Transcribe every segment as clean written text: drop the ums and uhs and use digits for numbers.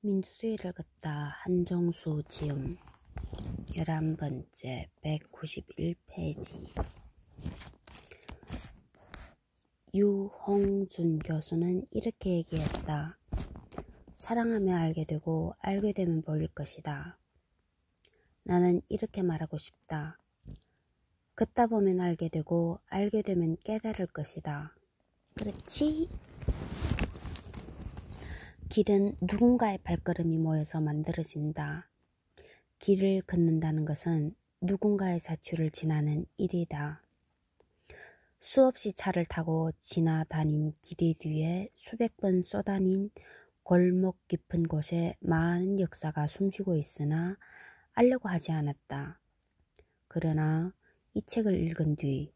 민주주의를 긋다 한정수 지음 11번째 191페이지. 유홍준 교수는 이렇게 얘기했다. 사랑하며 알게 되고 알게 되면 보일 것이다. 나는 이렇게 말하고 싶다. 긋다 보면 알게 되고 알게 되면 깨달을 것이다. 그렇지? 길은 누군가의 발걸음이 모여서 만들어진다. 길을 걷는다는 것은 누군가의 자취를 지나는 일이다. 수없이 차를 타고 지나다닌 길이 뒤에 수백 번 쏘다닌 골목 깊은 곳에 많은 역사가 숨쉬고 있으나 알려고 하지 않았다. 그러나 이 책을 읽은 뒤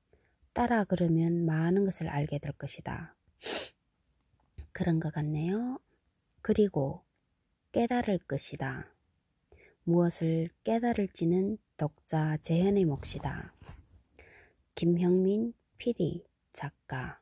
따라 걸으면 많은 것을 알게 될 것이다. 그런 것 같네요. 그리고 깨달을 것이다. 무엇을 깨달을지는 독자 재현의 몫이다. 김형민 PD 작가.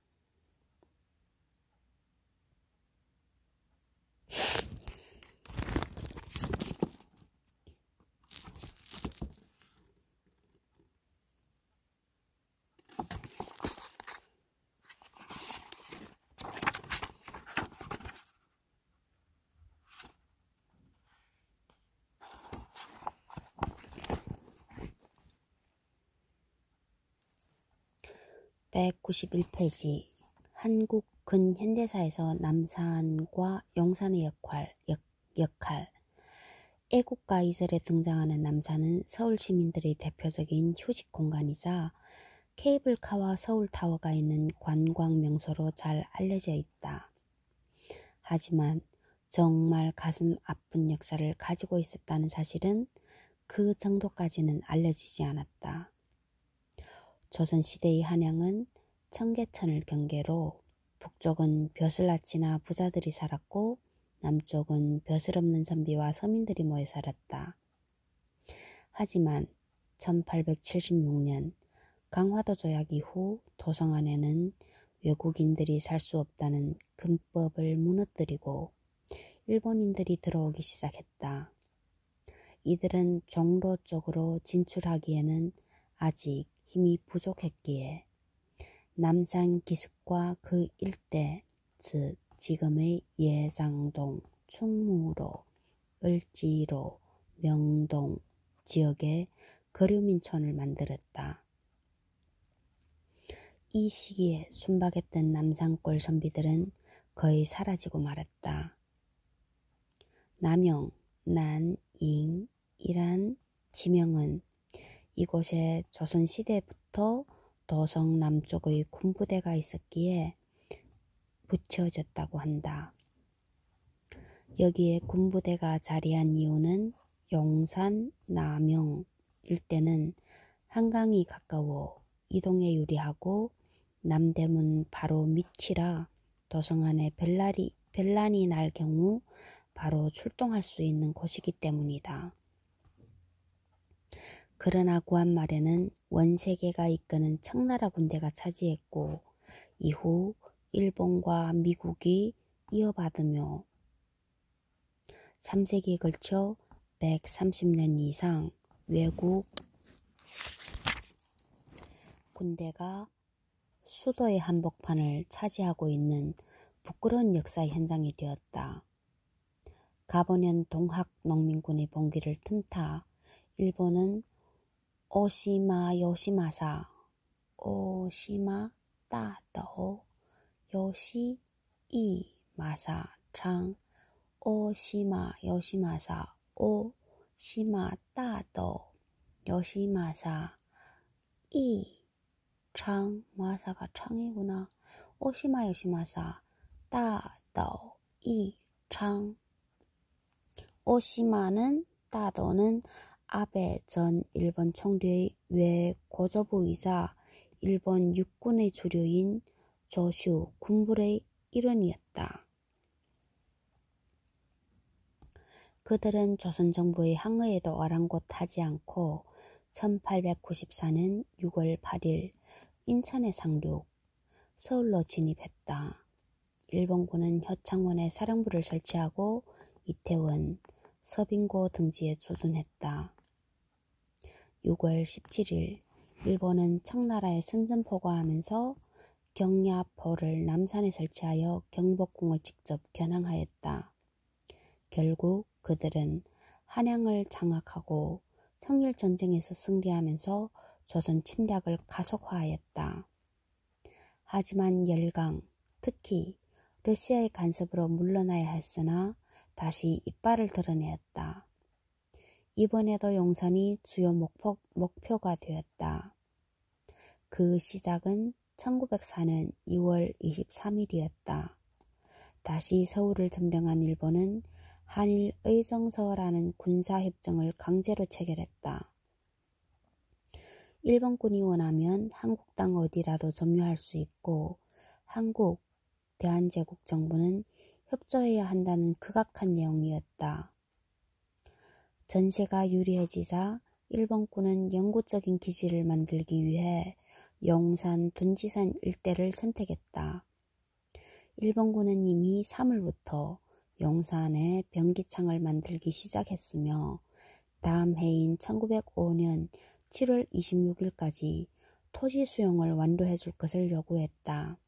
(191페이지) 한국 근현대사에서 남산과 용산의 역할. 애국가 이설에 등장하는 남산은 서울 시민들의 대표적인 휴식 공간이자 케이블카와 서울타워가 있는 관광 명소로 잘 알려져 있다. 하지만 정말 가슴 아픈 역사를 가지고 있었다는 사실은 그 정도까지는 알려지지 않았다. 조선시대의 한양은 청계천을 경계로 북쪽은 벼슬 아치나 부자들이 살았고 남쪽은 벼슬 없는 선비와 서민들이 모여 살았다. 하지만 1876년 강화도 조약 이후 도성 안에는 외국인들이 살 수 없다는 금법을 무너뜨리고 일본인들이 들어오기 시작했다. 이들은 종로 쪽으로 진출하기에는 아직 힘이 부족했기에 남산 기슭과 그 일대, 즉 지금의 예장동, 충무로, 을지로, 명동 지역에 거류민촌을 만들었다. 이 시기에 순박했던 남산골 선비들은 거의 사라지고 말았다. 남영, 난, 잉, 이란, 지명은 이곳에 조선시대부터 도성 남쪽의 군부대가 있었기에 붙여졌다고 한다. 여기에 군부대가 자리한 이유는 용산, 남영 일대는 한강이 가까워 이동에 유리하고 남대문 바로 밑이라 도성 안에 별난이 날 경우 바로 출동할 수 있는 곳이기 때문이다. 그러나 구한 말에는 원세계가 이끄는 청나라 군대가 차지했고 이후 일본과 미국이 이어받으며 3세기에 걸쳐 130년 이상 외국 군대가 수도의 한복판을 차지하고 있는 부끄러운 역사의 현장이 되었다. 가보년 동학 농민군의 봉기를 틈타 일본은 오시마 요시마사, 오시마 따도, 요시 이 마사 창, 오시마 요시마사, 오시마 따도, 요시마사 이 창, 마사가 창이구나. 오시마 요시마사 따도 이 창. 오시마는 따도는 아베 전 일본 총리의 외고조부이자 일본 육군의 주류인 조슈 군부의 일원이었다. 그들은 조선정부의 항의에도 아랑곳하지 않고 1894년 6월 8일 인천에 상륙, 서울로 진입했다. 일본군은 효창원에 사령부를 설치하고 이태원, 서빙고 등지에 주둔했다. 6월 17일 일본은 청나라에 선전포고하면서 경야포를 남산에 설치하여 경복궁을 직접 겨냥하였다. 결국 그들은 한양을 장악하고 청일전쟁에서 승리하면서 조선 침략을 가속화하였다. 하지만 열강, 특히 러시아의 간섭으로 물러나야 했으나 다시 이빨을 드러내었다. 이번에도 용산이 주요 목표가 되었다. 그 시작은 1904년 2월 23일이었다. 다시 서울을 점령한 일본은 한일 의정서라는 군사협정을 강제로 체결했다. 일본군이 원하면 한국 땅 어디라도 점유할 수 있고 한국 대한제국 정부는 협조해야 한다는 극악한 내용이었다. 전세가 유리해지자 일본군은 영구적인 기지를 만들기 위해 용산, 둔지산 일대를 선택했다. 일본군은 이미 3월부터 용산에 병기창을 만들기 시작했으며 다음 해인 1905년 7월 26일까지 토지 수용을 완료해 줄 것을 요구했다.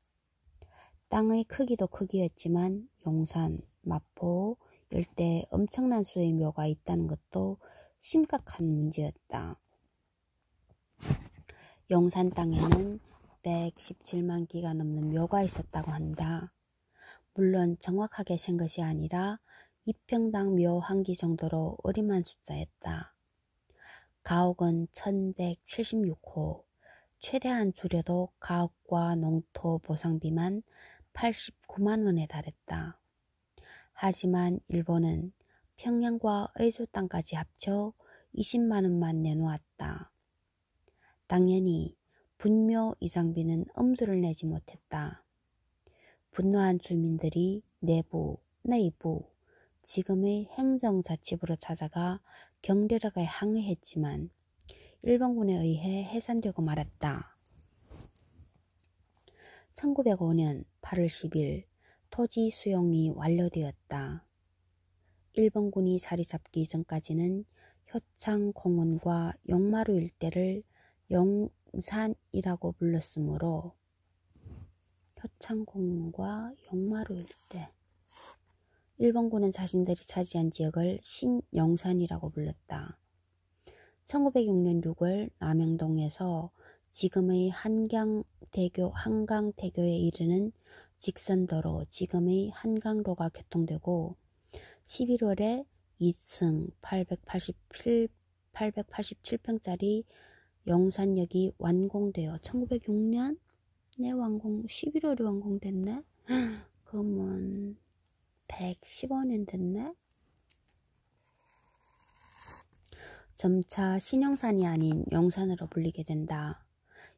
땅의 크기도 크기였지만 용산, 마포 일대에 엄청난 수의 묘가 있다는 것도 심각한 문제였다. 용산 땅에는 117만 기가 넘는 묘가 있었다고 한다. 물론 정확하게 센 것이 아니라 2평당 묘 한 기 정도로 어림한 숫자였다. 가옥은 1176호, 최대한 줄여도 가옥과 농토 보상비만 89만 원에 달했다. 하지만 일본은 평양과 의주 땅까지 합쳐 20만 원만 내놓았다. 당연히 분묘 이장비는 엄두를 내지 못했다. 분노한 주민들이 내부, 지금의 행정자치부로 찾아가 격렬하게 항의했지만 일본군에 의해 해산되고 말았다. 1905년 8월 10일 토지 수용이 완료되었다. 일본군이 자리 잡기 전까지는 효창공원과 용마루 일대를 용산이라고 불렀으므로 효창공원과 용마루 일대, 일본군은 자신들이 차지한 지역을 신용산이라고 불렀다. 1906년 6월 남영동에서 지금의 한강대교에 이르는 직선도로 지금의 한강로가 개통되고 11월에 2층 887평짜리 용산역이 완공되어 1906년에 11월에 완공됐네? 그러면 115년 됐네? 점차 신용산이 아닌 용산으로 불리게 된다.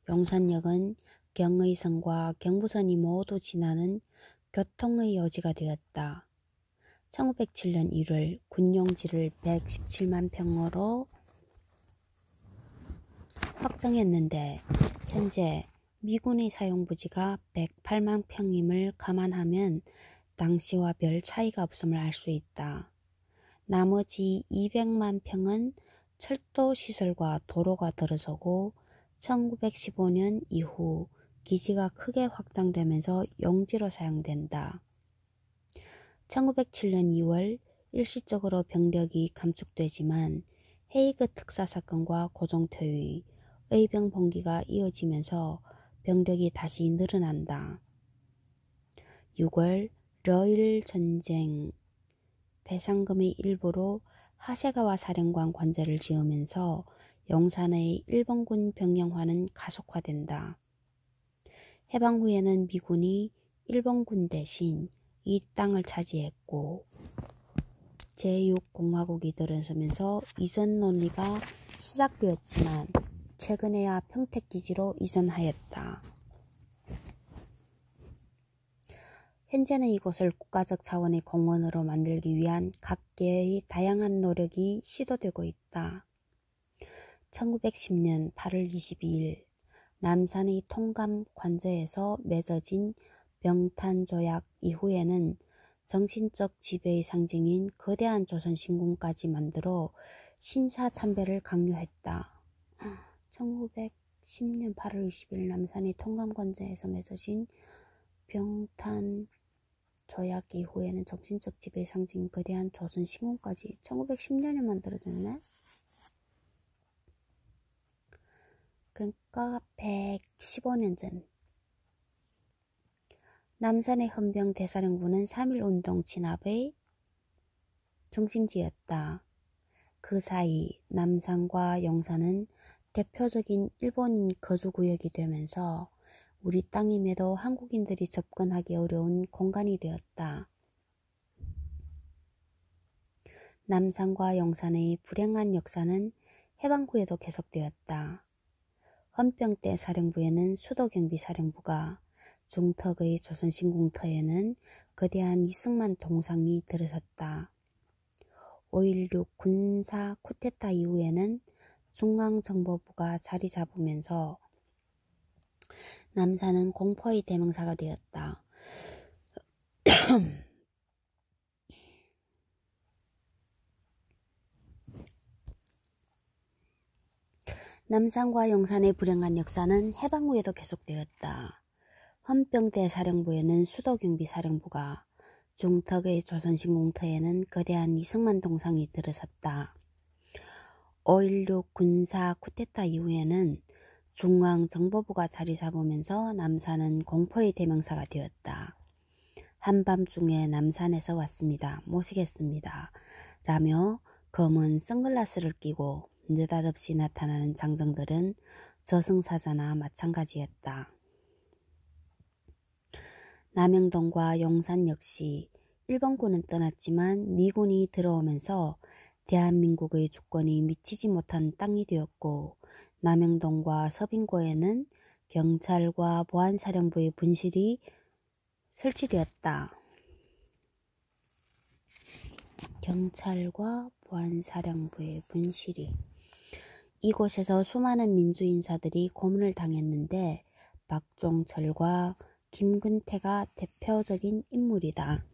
용산역은 경의선과 경부선이 모두 지나는 교통의 요지가 되었다. 1907년 1월 군용지를 117만 평으로 확정했는데 현재 미군의 사용부지가 108만 평임을 감안하면 당시와 별 차이가 없음을 알 수 있다. 나머지 200만 평은 철도 시설과 도로가 들어서고 1915년 이후 기지가 크게 확장되면서 용지로 사용된다. 1907년 2월 일시적으로 병력이 감축되지만 헤이그 특사 사건과 고종퇴위, 의병 봉기가 이어지면서 병력이 다시 늘어난다. 6월 러일 전쟁 배상금의 일부로 하세가와 사령관 관저를 지으면서 용산의 일본군 병영화는 가속화된다. 해방 후에는 미군이 일본군 대신 이 땅을 차지했고 제6공화국이 들어서면서 이전 논의가 시작되었지만 최근에야 평택기지로 이전하였다. 현재는 이곳을 국가적 차원의 공원으로 만들기 위한 각계의 다양한 노력이 시도되고 있다. 1910년 8월 22일 남산의 통감 관저에서 맺어진 병탄조약 이후에는 정신적 지배의 상징인 거대한 조선 신궁까지 만들어 신사참배를 강요했다. 1910년 8월 20일 남산의 통감관제에서 맺어진 병탄 조약 이후에는 정신적 지배의 상징인 거대한 조선 신궁까지 1910년에 만들어졌네. 그러니까 115년 전. 남산의 헌병 대사령부는 3.1운동 진압의 중심지였다. 그 사이 남산과 영산은 대표적인 일본인 거주구역이 되면서 우리 땅임에도 한국인들이 접근하기 어려운 공간이 되었다. 남산과 영산의 불행한 역사는 해방 후에도 계속되었다. 헌병 때 사령부에는 수도경비사령부가, 중턱의 조선신궁터에는 거대한 이승만 동상이 들어섰다. 5.16 군사 쿠데타 이후에는 중앙정보부가 자리 잡으면서 남산은 공포의 대명사가 되었다. 남산과 영산의 불행한 역사는 해방 후에도 계속되었다. 헌병대 사령부에는 수도경비사령부가, 중턱의 조선신궁터에는 거대한 이승만 동상이 들어섰다. 5.16 군사 쿠데타 이후에는 중앙정보부가 자리 잡으면서 남산은 공포의 대명사가 되었다. 한밤중에 남산에서 왔습니다. 모시겠습니다. 라며 검은 선글라스를 끼고 느닷없이 나타나는 장정들은 저승사자나 마찬가지였다. 남영동과 용산 역시 일본군은 떠났지만 미군이 들어오면서 대한민국의 주권이 미치지 못한 땅이 되었고, 남영동과 서빙고에는 경찰과 보안사령부의 분실이 설치되었다. 경찰과 보안사령부의 분실이. 이곳에서 수많은 민주인사들이 고문을 당했는데 박종철과 김근태가 대표적인 인물이다.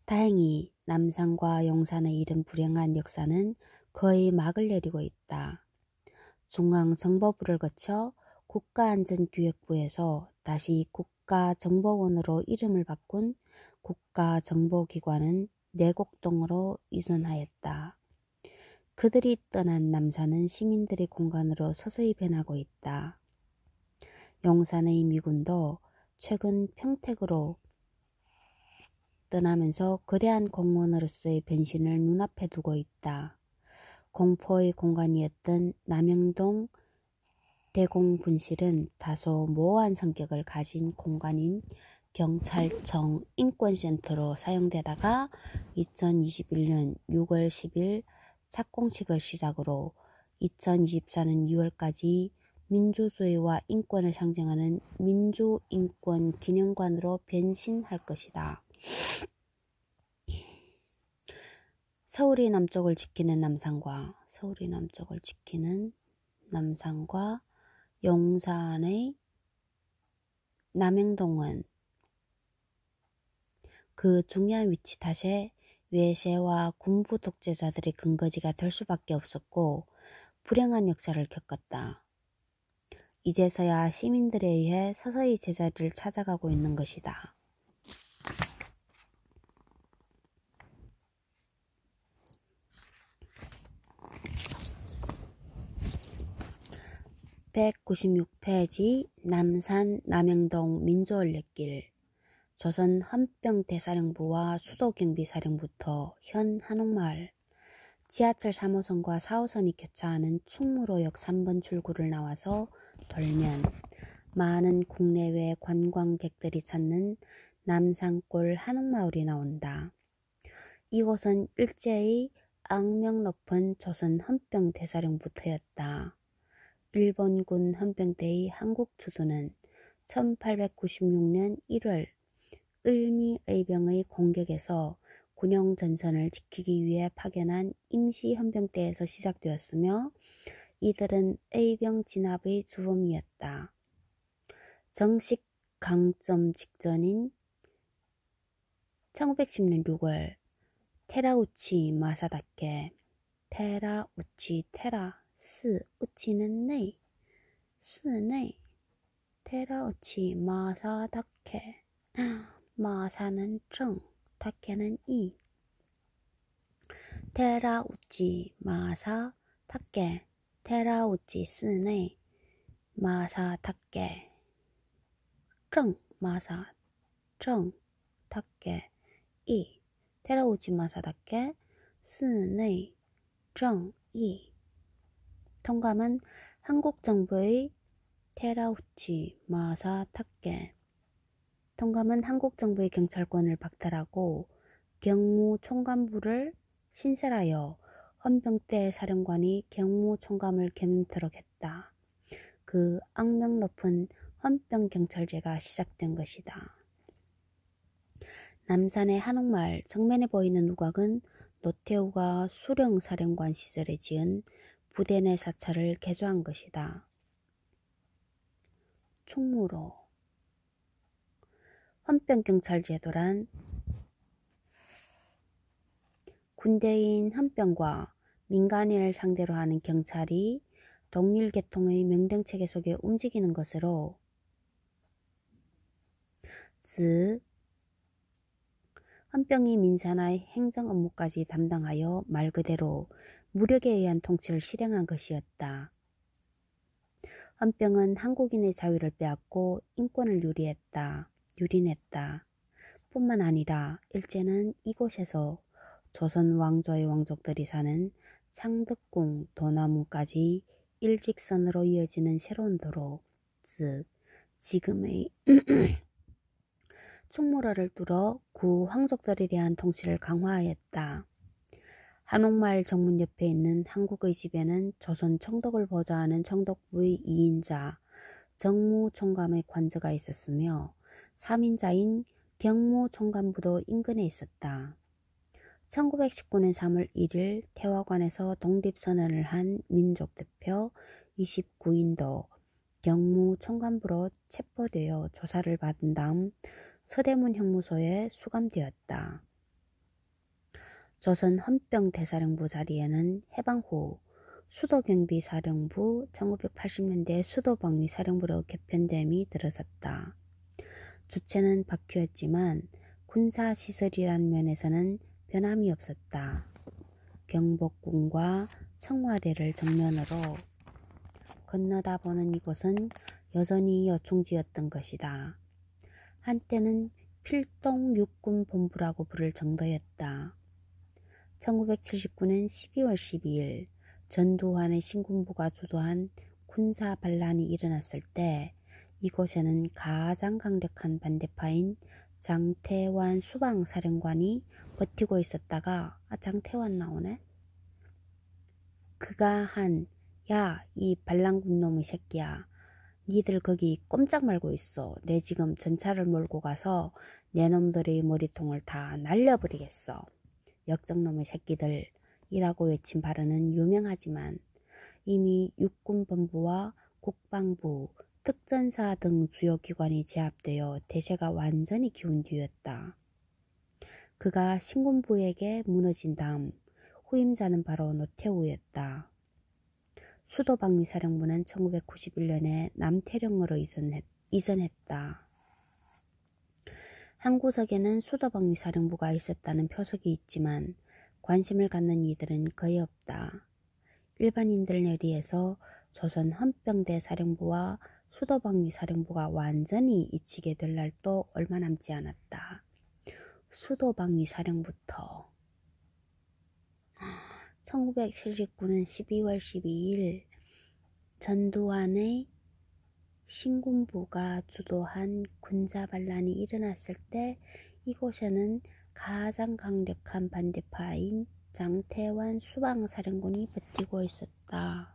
다행히 남산과 용산의 이른 불행한 역사는 거의 막을 내리고 있다. 중앙정보부를 거쳐 국가안전기획부에서 다시 국가정보원으로 이름을 바꾼 국가정보기관은 내곡동으로 이전하였다. 그들이 떠난 남산은 시민들의 공간으로 서서히 변하고 있다. 용산의 미군도 최근 평택으로 떠나면서 거대한 공무원으로서의 변신을 눈앞에 두고 있다. 공포의 공간이었던 남영동 대공분실은 다소 모호한 성격을 가진 공간인 경찰청 인권센터로 사용되다가 2021년 6월 10일 착공식을 시작으로 2024년 2월까지 민주주의와 인권을 상징하는 민주인권기념관으로 변신할 것이다. 서울의 남쪽을 지키는 남산과 용산의 남영동은 그 중요한 위치 탓에 외세와 군부 독재자들의 근거지가 될 수밖에 없었고 불행한 역사를 겪었다. 이제서야 시민들에 의해 서서히 제자리를 찾아가고 있는 것이다. (196페이지) 남산 남영동 민주올레길. 조선 헌병대사령부와 수도경비사령부터 현 한옥마을. 지하철 3호선과 4호선이 교차하는 충무로역 3번 출구를 나와서 돌면 많은 국내외 관광객들이 찾는 남산골 한옥마을이 나온다. 이곳은 일제의 악명 높은 조선 헌병대사령부터였다. 일본군 헌병대의 한국 주둔은 1896년 1월 을미의병의 공격에서 군용 전선을 지키기 위해 파견한 임시 헌병대에서 시작되었으며 이들은 의병 진압의 주범이었다. 정식 강점 직전인 1910년 6월 테라우치 마사다케 테라우치 테라스 우치는 네 스네 테라우치 마사다케 마사는 정 다케는 이 테라우치 마사다케 테라우치 스네 마사다케 정 마사 정 다케 이 테라우치 마사다케 스네 정 이 통감은 한국 정부의 테라우치 마사다케 통감은 한국 정부의 경찰권을 박탈하고 경무총감부를 신설하여 헌병대 사령관이 경무총감을 겸임토록 했다. 그 악명 높은 헌병경찰제가 시작된 것이다. 남산의 한옥마을 정면에 보이는 우각은 노태우가 수령사령관 시절에 지은 부대 내 사찰을 개조한 것이다. 충무로 헌병경찰제도란 군대인 헌병과 민간인을 상대로 하는 경찰이 동일계통의 명령체계 속에 움직이는 것으로 즉 헌병이 민사나 행정 업무까지 담당하여 말 그대로 무력에 의한 통치를 실행한 것이었다. 헌병은 한국인의 자유를 빼앗고 인권을 유린했다. 뿐만 아니라 일제는 이곳에서 조선 왕조의 왕족들이 사는 창덕궁 도남문까지 일직선으로 이어지는 새로운 도로, 즉 지금의 충무로를 뚫어 구 황족들에 대한 통치를 강화하였다. 한옥마을 정문 옆에 있는 한국의 집에는 조선 청독을 보좌하는 청독부의 2인자 정무총감의 관저가 있었으며 3인자인 경무총감부도 인근에 있었다. 1919년 3월 1일 태화관에서 독립선언을 한 민족대표 29인도 경무총감부로 체포되어 조사를 받은 다음 서대문 형무소에 수감되었다. 조선 헌병대사령부 자리에는 해방 후 수도경비사령부 1980년대 수도방위사령부로 개편됨이 들어섰다. 주체는 바뀌었지만 군사시설이란 면에서는 변함이 없었다. 경복궁과 청와대를 정면으로 건너다 보는 이곳은 여전히 여충지였던 것이다. 한때는 필동 육군본부라고 부를 정도였다. 1979년 12월 12일 전두환의 신군부가 주도한 군사 반란이 일어났을 때 이곳에는 가장 강력한 반대파인 장태환 수방사령관이 버티고 있었다가 장태환 나오네? 그가 야, 이 반란군 놈의 새끼야. 니들 거기 꼼짝 말고 있어. 내 지금 전차를 몰고 가서 내 놈들의 머리통을 다 날려버리겠어. 역적놈의 새끼들이라고 외친 발언은 유명하지만 이미 육군본부와 국방부, 특전사 등 주요 기관이 제압되어 대세가 완전히 기운 뒤였다. 그가 신군부에게 무너진 다음 후임자는 바로 노태우였다. 수도방위사령부는 1991년에 남태령으로 이전했다. 한 구석에는 수도방위사령부가 있었다는 표석이 있지만 관심을 갖는 이들은 거의 없다. 일반인들 내리에서 조선 헌병대 사령부와 수도방위사령부가 완전히 잊히게 될 날도 얼마 남지 않았다. 수도방위사령부터 1979년 12월 12일 전두환의 신군부가 주도한 군사반란이 일어났을 때 이곳에는 가장 강력한 반대파인 장태환 수방사령관이 버티고 있었다.